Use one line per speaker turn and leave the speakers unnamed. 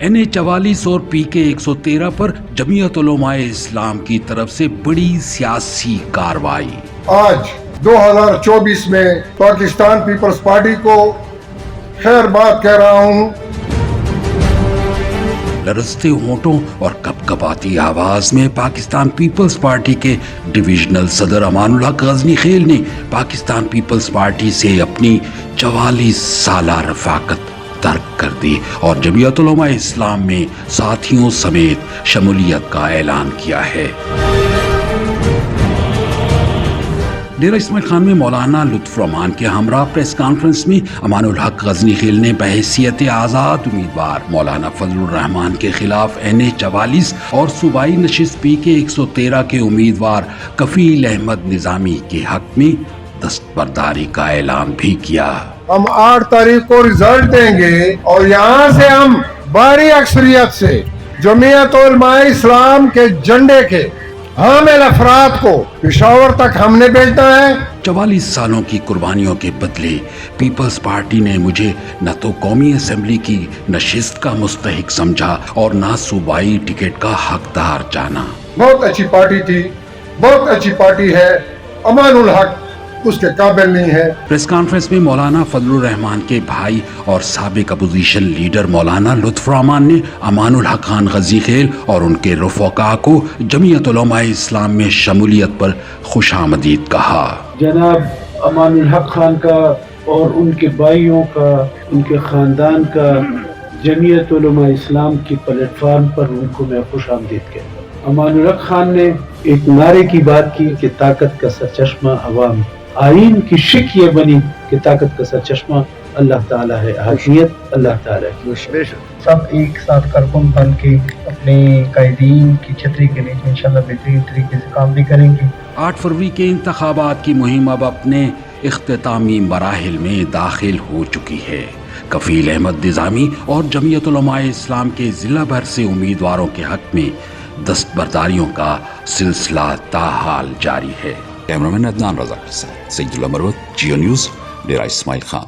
NA44 اور PK 113 پر جمعیت علماء اسلام کی طرف سے بڑی سیاسی کارروائی۔
آج 2024 میں پاکستان پیپلز پارٹی کو خیر بات کہہ رہا ہوں۔
لرزتے ہونٹوں اور کپکپاتی آواز میں پاکستان پیپلز پارٹی کے ڈویژنل صدر امان الحق غزنی خیل نے پاکستان پیپلز پارٹی سے اپنی 44 سالہ رفاقت ترک کر دی اور جمعیت علماء اسلام میں ساتھیوں سمیت شمولیت کا اعلان کیا ہے۔ ڈیرہ اسماعیل خان میں مولانا لطف الرحمان کے ہمراہ پریس کانفرنس میں امان الحق غزنی خیل نے بحیثیت آزاد امیدوار مولانا فضل الرحمان کے خلاف NA44 اور صوبائی نشست PK 113 کے امیدوار کفیل احمد نظامی کے حق میں دستبرداری کا اعلان بھی کیا۔
ہم 8 تاریخ کو رزلٹ دیں گے اور یہاں سے ہم بھاری اکثریت سے جمعیت علماء اسلام کے جھنڈے کے حامل افراد کو پشاور تک ہم نے بھیجنا ہے۔
44 سالوں کی قربانیوں کے بدلے پیپلز پارٹی نے مجھے نہ تو قومی اسمبلی کی نشست کا مستحق سمجھا اور نہ صوبائی ٹکٹ کا حقدار جانا۔
بہت اچھی پارٹی تھی، بہت اچھی پارٹی ہے، امان الحق اس کے قابل نہیں ہے۔
پریس کانفرنس میں مولانا فضل الرحمان کے بھائی اور سابق اپوزیشن لیڈر مولانا لطف الرحمان نے امان الحق خان غزنی خیل اور ان کے رفقا کو جمعیت علماء اسلام میں شمولیت پر خوش آمدید کہا۔
جناب امان الحق خان کا اور ان کے بھائیوں کا، ان کے خاندان کا جمعیت علماء اسلام کی پلیٹ فارم پر ان کو میں خوش آمدید کہتا ہوں۔ امان الحق خان نے ایک نعرے کی بات کی کہ طاقت کا سرچشمہ عوام، آئین کی شک یہ بنی کہ طاقت کا سرچشمہ اللہ تعالیٰ ہے، حاکمیت اللہ تعالیٰ کی۔
سب ایک ساتھ کارکن بن کے اپنے قائدین کی چھتری کے نیچے انشاءاللہ بہترین طریقے سے کام بھی کریں گے۔
8 فروری کے انتخابات کی مہم اب اپنے اختتامی مراحل میں داخل ہو چکی ہے۔ کفیل احمد نظامی اور جمعیت علماء اسلام کے ضلع بھر سے امیدواروں کے حق میں دستبرداریوں کا سلسلہ تاحال جاری ہے۔ کیمرامین عدنان رضا کے ساتھ سید اللہ مروت، جیو نیوز، ڈیرہ اسماعیل خان۔